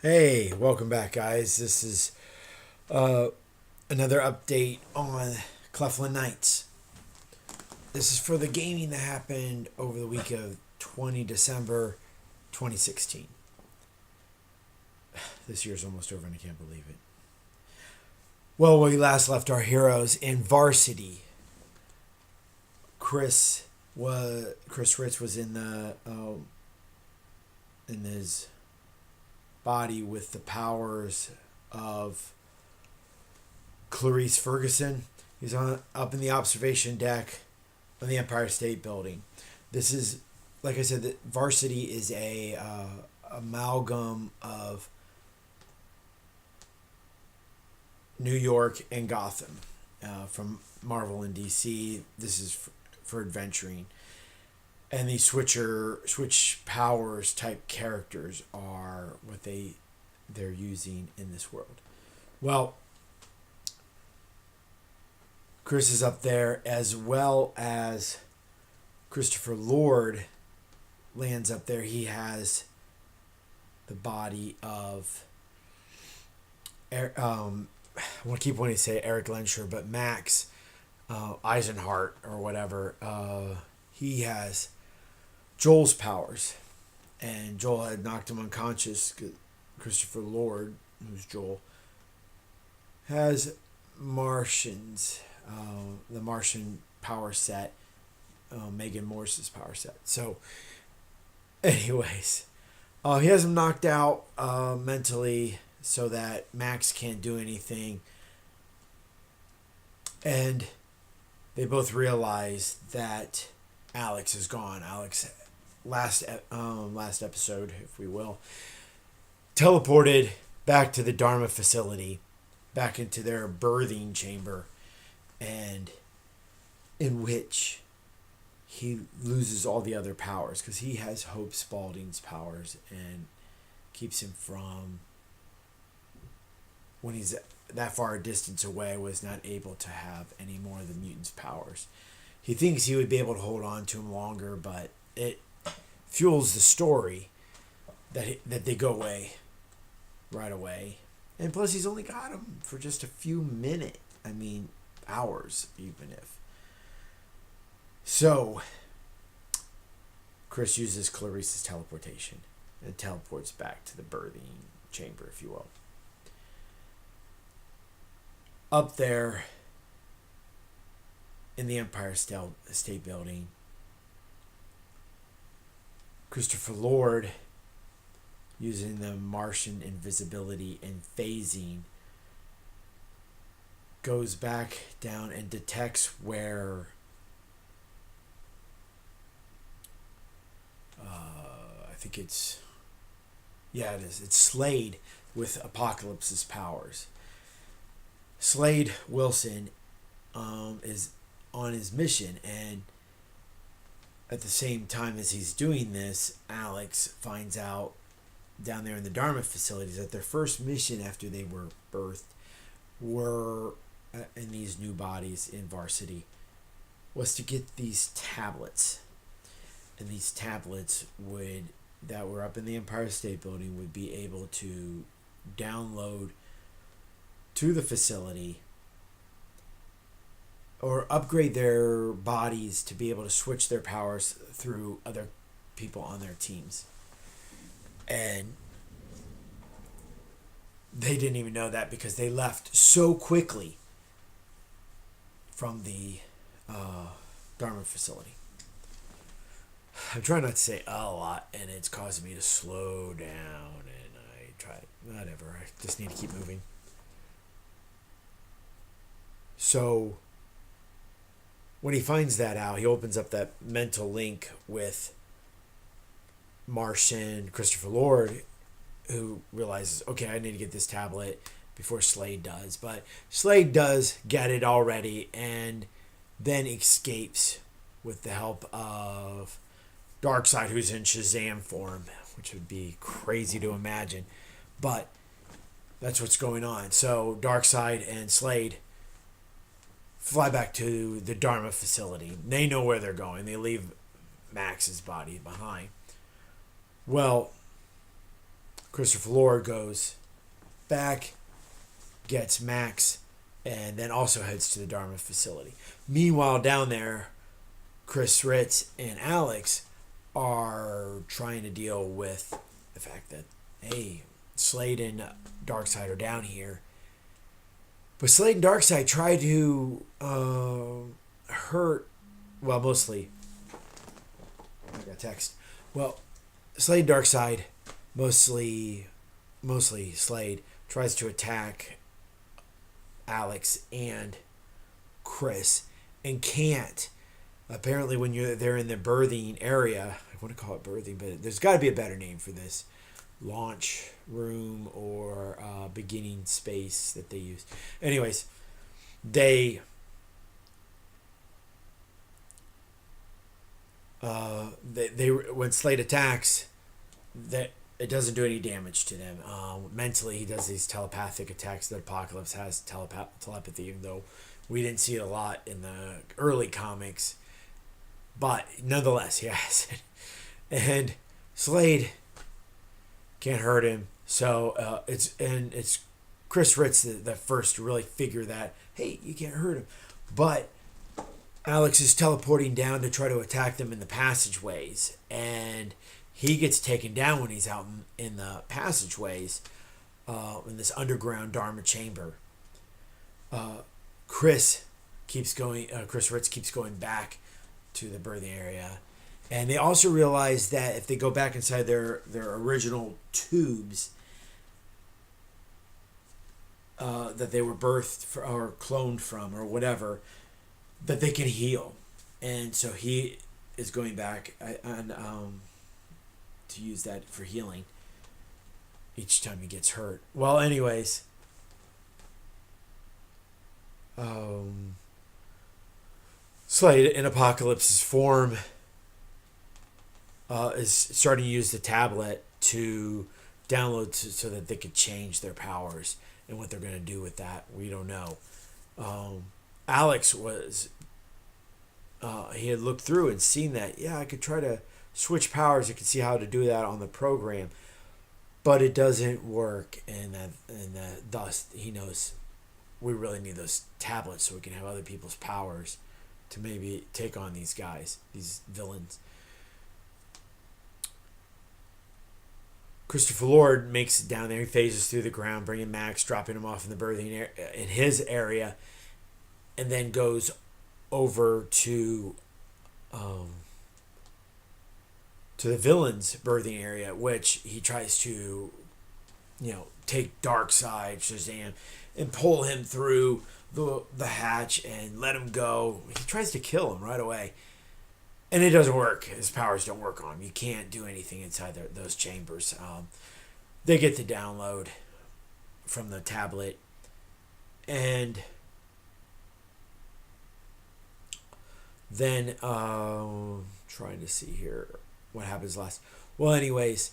Hey, welcome back, guys. This is uh, another update on Cleflin Knights. This is for the gaming that happened over the week of 20 December 2016. This year's almost over and I can't believe it. Well, we last left our heroes in Varsity. Chris Ritz was in his body with the powers of Clarice Ferguson. He's up in the observation deck on the Empire State Building. This is, like I said, the Varsity is a amalgam of New York and Gotham from Marvel and DC. This is for adventuring. And these switch powers type characters are what they're using in this world. Well, Chris is up there, as well as Christopher Lord lands up there. He has the body of I want to keep wanting to say Eric Lensher, but Max Eisenhart or whatever. He has Joel's powers, and Joel had knocked him unconscious. Christopher Lord, who's Joel, has Martians, the Martian power set, Megan Morse's power set. So, anyways, he has him knocked out mentally so that Max can't do anything, and they both realize that Alex is gone. Alex, last episode, if we will, teleported back to the Dharma facility, back into their birthing chamber, and in which he loses all the other powers because he has Hope Spaulding's powers and keeps him from, when he's that far a distance away, was not able to have any more of the mutant's powers. He thinks he would be able to hold on to him longer, but it fuels the story that they go away right away. And plus, he's only got him for just a few minutes. I mean, hours, even if. So, Chris uses Clarice's teleportation and teleports back to the birthing chamber, if you will. Up there in the Empire State Building, Christopher Lord, using the Martian invisibility and phasing, goes back down and detects where I think it is. It's Slade with Apocalypse's powers. Slade Wilson is on his mission, and at the same time as he's doing this, Alex finds out down there in the Dharma facilities that their first mission after they were birthed were in these new bodies in Varsity was to get these tablets, and these tablets that were up in the Empire State Building would be able to download to the facility or upgrade their bodies to be able to switch their powers through other people on their teams. And they didn't even know that because they left so quickly from the Dharma facility. I'm trying not to say a lot, and it's causing me to slow down, and I try, whatever, I just need to keep moving. So, when he finds that out, he opens up that mental link with Martian Christopher Lord, who realizes, okay, I need to get this tablet before Slade does. But Slade does get it already and then escapes with the help of Darkseid, who's in Shazam form, which would be crazy to imagine. But that's what's going on. So Darkseid and Slade fly back to the Dharma facility. They know where they're going. They leave Max's body behind. Well, Christopher Lord goes back, gets Max, and then also heads to the Dharma facility. Meanwhile, down there, Chris Ritz and Alex are trying to deal with the fact that, hey, Slade and Darkseid are down here. But Slade and Darkseid try to hurt, well, mostly, I got text. Well, Slade and Darkseid, mostly Slade, tries to attack Alex and Chris and can't. Apparently, when they're in the birthing area, I want to call it birthing, but there's got to be a better name for this launch room or beginning space that they use. Anyways, they when Slade attacks, that it doesn't do any damage to them. Mentally, he does these telepathic attacks that Apocalypse has telepathy, even though we didn't see it a lot in the early comics. But nonetheless, he has it. And Slade can't hurt him. So it's Chris Ritz that first to really figure that, hey, you can't hurt him. But Alex is teleporting down to try to attack them in the passageways. And he gets taken down when he's out in the passageways in this underground Dharma chamber. Chris Ritz keeps going back to the birthing area. And they also realize that if they go back inside their original tubes that they were birthed or cloned from or whatever, that they can heal. And so he is going back and to use that for healing each time he gets hurt. Well, anyways, Slade in Apocalypse's form is starting to use the tablet to download so that they could change their powers, and what they're going to do with that, we don't know. Alex was he had looked through and seen that, yeah, I could try to switch powers. I could see how to do that on the program, but it doesn't work, and thus he knows we really need those tablets so we can have other people's powers to maybe take on these guys, these villains. Christopher Lord makes it down there. He phases through the ground, bringing Max, dropping him off in the birthing in his area, and then goes over to the villain's birthing area, which he tries to, take Darkseid, Shazam, and pull him through the hatch and let him go. He tries to kill him right away. And it doesn't work. His powers don't work on him. You can't do anything inside those chambers. They get the download from the tablet. And then, trying to see here what happens last. Well, anyways.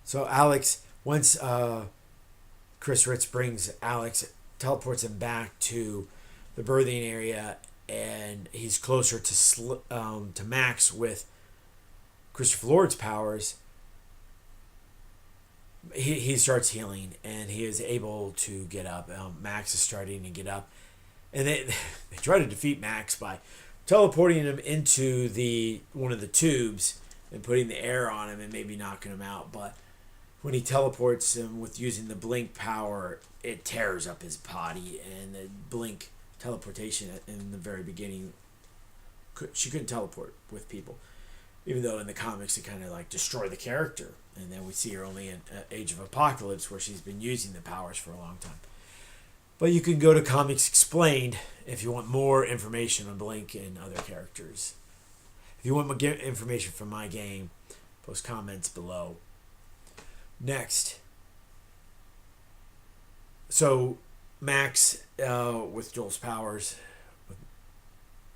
So Alex, once Chris Ritz brings Alex, teleports him back to the birthing area, and he's closer to Max with Christopher Lord's powers. He starts healing, and he is able to get up. Max is starting to get up, and they try to defeat Max by teleporting him into one of the tubes and putting the air on him and maybe knocking him out. But when he teleports him with using the blink power, it tears up his body, and the blink teleportation in the very beginning, she couldn't teleport with people, even though in the comics it kind of like destroy the character, and then we see her only in Age of Apocalypse, where she's been using the powers for a long time. But you can go to Comics Explained if you want more information on Blink and other characters. If you want more information from my game, post comments below. Next, so Max, with Joel's powers,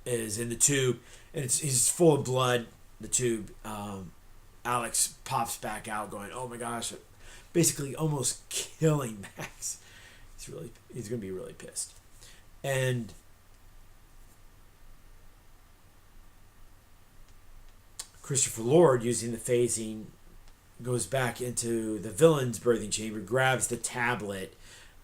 is in the tube, and he's full of blood. The tube. Alex pops back out, going, "Oh my gosh!" Basically, almost killing Max. He's gonna be really pissed, and Christopher Lord, using the phasing, goes back into the villain's birthing chamber, grabs the tablet.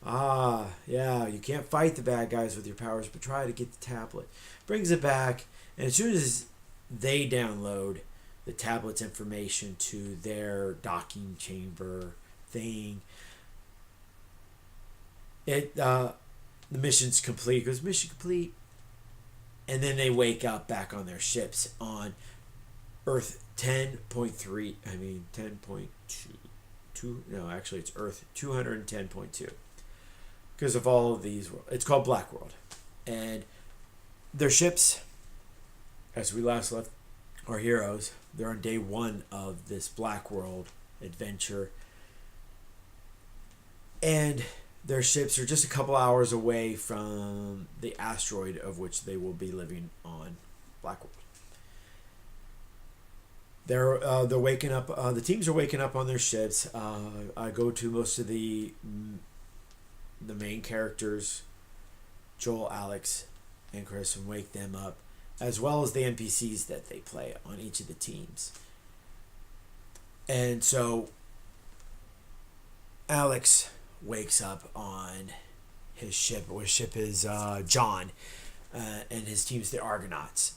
Yeah, you can't fight the bad guys with your powers, but try to get the tablet. Brings it back, and as soon as they download the tablet's information to their docking chamber thing, the mission's complete. It goes, mission complete. And then they wake up back on their ships on Earth 10.3. 10.2. No, actually, it's Earth 210.2. Because of all of these, it's called Black World. And their ships, as we last left our heroes, they're on day 1 of this Black World adventure. And their ships are just a couple hours away from the asteroid of which they will be living on, Black World. They're waking up. The teams are waking up on their ships. I go to most of the main characters, Joel, Alex, and Chris, and wake them up, as well as the NPCs that they play on each of the teams. And so Alex wakes up on his ship. His ship is John, and his team's the Argonauts.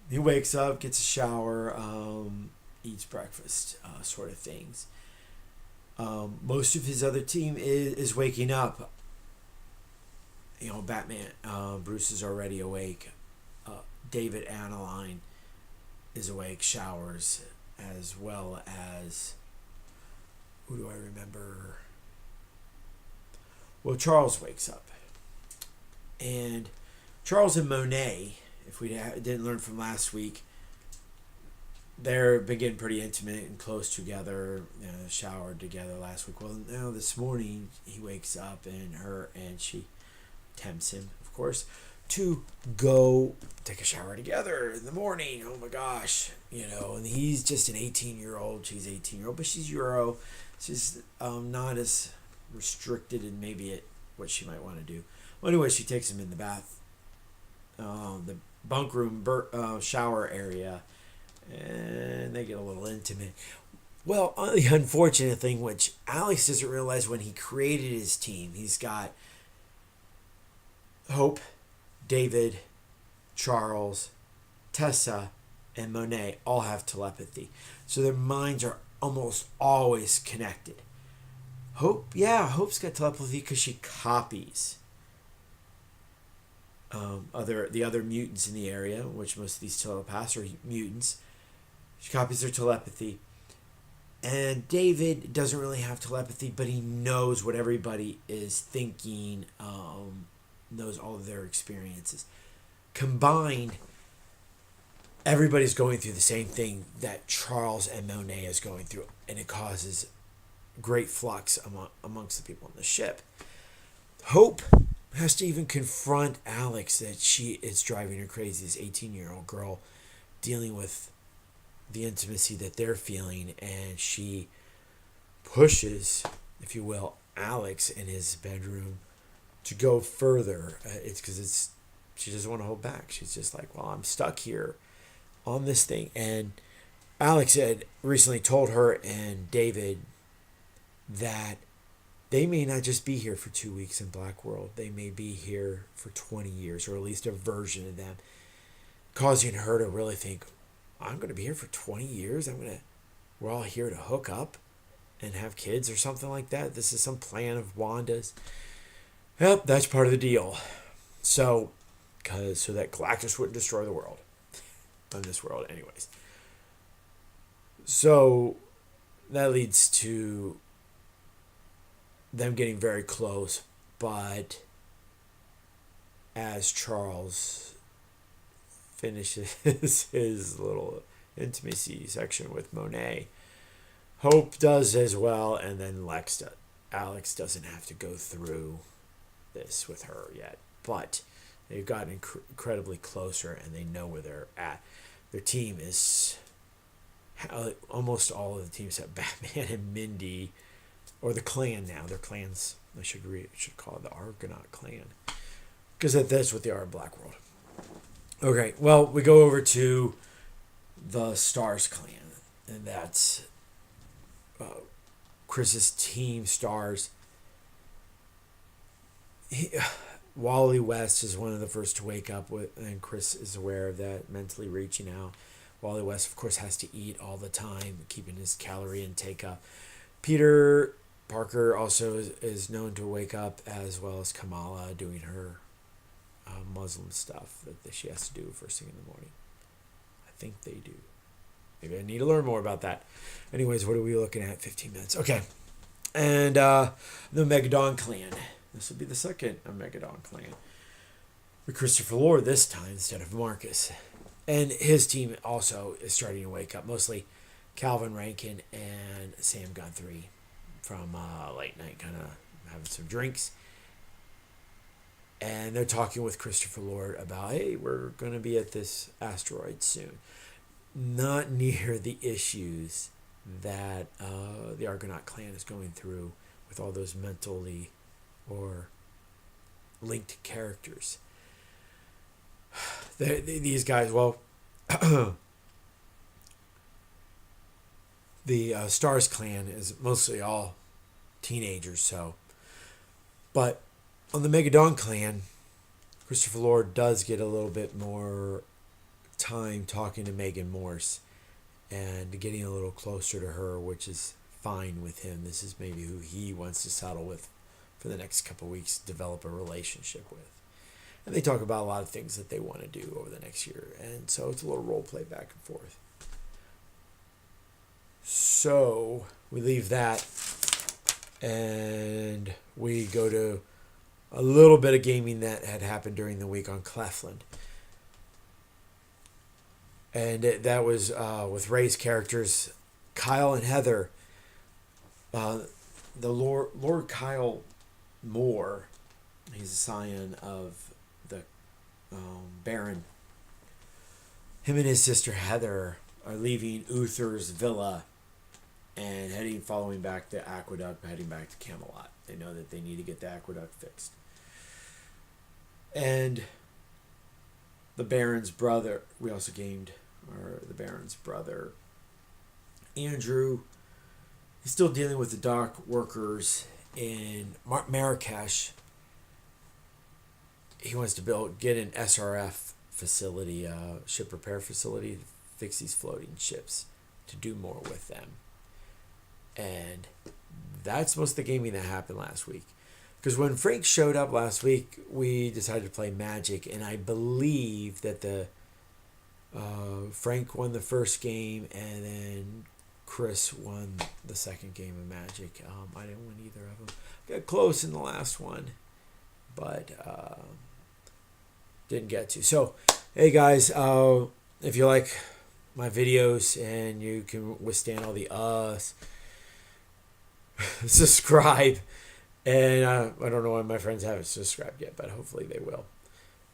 He wakes up, gets a shower, eats breakfast, sort of things. Most of his other team is waking up. Batman, Bruce is already awake. David Aniline is awake, showers, as well as, who do I remember? Well, Charles wakes up. And Charles and Monet, if we didn't learn from last week, they're getting pretty intimate and close together. Showered together last week. Well, now this morning he wakes up and she tempts him, of course, to go take a shower together in the morning. Oh my gosh, and he's just an 18-year-old. She's 18-year-old, but she's Euro. She's not as restricted in maybe what she might want to do. Well, anyway, she takes him in the bath, the bunk room shower area, and they get a little intimate. Well, the unfortunate thing, which Alex doesn't realize when he created his team, he's got Hope, David, Charles, Tessa, and Monet all have telepathy. So their minds are almost always connected. Hope's got telepathy because she copies the other mutants in the area, which most of these telepaths are mutants. She copies their telepathy. And David doesn't really have telepathy, but he knows what everybody is thinking, knows all of their experiences. Combined, everybody's going through the same thing that Charles and Monet is going through, and it causes great flux amongst the people on the ship. Hope has to even confront Alex that she is driving her crazy, this 18-year-old girl dealing with the intimacy that they're feeling, and she pushes, if you will, Alex in his bedroom to go further. It's because she doesn't want to hold back. She's just like, well, I'm stuck here on this thing. And Alex had recently told her and David that they may not just be here for 2 weeks in Black World. They may be here for 20 years, or at least a version of them, causing her to really think, I'm going to be here for 20 years? We're all here to hook up and have kids or something like that? This is some plan of Wanda's? Yep, that's part of the deal. So that Galactus wouldn't destroy the world. On this world, anyways. So that leads to them getting very close, but as Charles finishes his little intimacy section with Monet, Hope does as well, and then Alex doesn't have to go through this with her yet, but they've gotten incredibly closer, and they know where they're at. Their team is almost all of the teams have Batman and Mindy, or the clan now. Their clans, I should call it the Argonaut clan, because that's what they are in Black World. Okay, well, we go over to the Stars clan, and that's Chris's team Stars. Wally West is one of the first to wake up with, and Chris is aware of that, mentally reaching out. Wally West, of course, has to eat all the time, keeping his calorie intake up. Peter Parker also is known to wake up, as well as Kamala doing her Muslim stuff that she has to do first thing in the morning. I think they do. Maybe I need to learn more about that. Anyways, what are we looking at? 15 minutes. Okay. And the Megadon clan. This will be the second Megadon clan. With Christopher Lord this time instead of Marcus. And his team also is starting to wake up. Mostly Calvin Rankin and Sam Guthrie from late night, kind of having some drinks. And they're talking with Christopher Lord about, hey, we're going to be at this asteroid soon. Not near the issues that the Argonaut clan is going through with all those mentally or linked characters. These guys, well, the Stars clan is mostly all teenagers, so. But on the Megadon clan, Christopher Lord does get a little bit more time talking to Megan Morse and getting a little closer to her, which is fine with him. This is maybe who he wants to settle with for the next couple of weeks, develop a relationship with. And they talk about a lot of things that they want to do over the next year. And so it's a little role play back and forth. So we leave that and we go to a little bit of gaming that had happened during the week on Clefland. And that was with Ray's characters, Kyle and Heather. The Lord Kyle Moore, he's a scion of the Baron. Him and his sister Heather are leaving Uther's villa and following back the aqueduct, heading back to Camelot. They know that they need to get the aqueduct fixed. And the Baron's brother, we also gamed, or the Baron's brother, Andrew, he's still dealing with the dock workers in Marrakesh. He wants to get an SRF facility, ship repair facility, to fix these floating ships, to do more with them. And that's most of the gaming that happened last week. Because when Frank showed up last week, we decided to play Magic, and I believe that Frank won the first game, and then Chris won the second game of Magic. I didn't win either of them. Got close in the last one, but didn't get to. So, hey guys, if you like my videos and you can withstand all the subscribe. And I don't know why my friends haven't subscribed yet, but hopefully they will.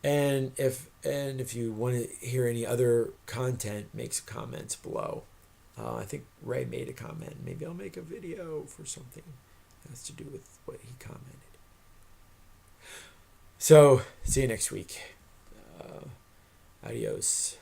And if you want to hear any other content, make some comments below. I think Ray made a comment. Maybe I'll make a video for something that has to do with what he commented. So, see you next week. Adios.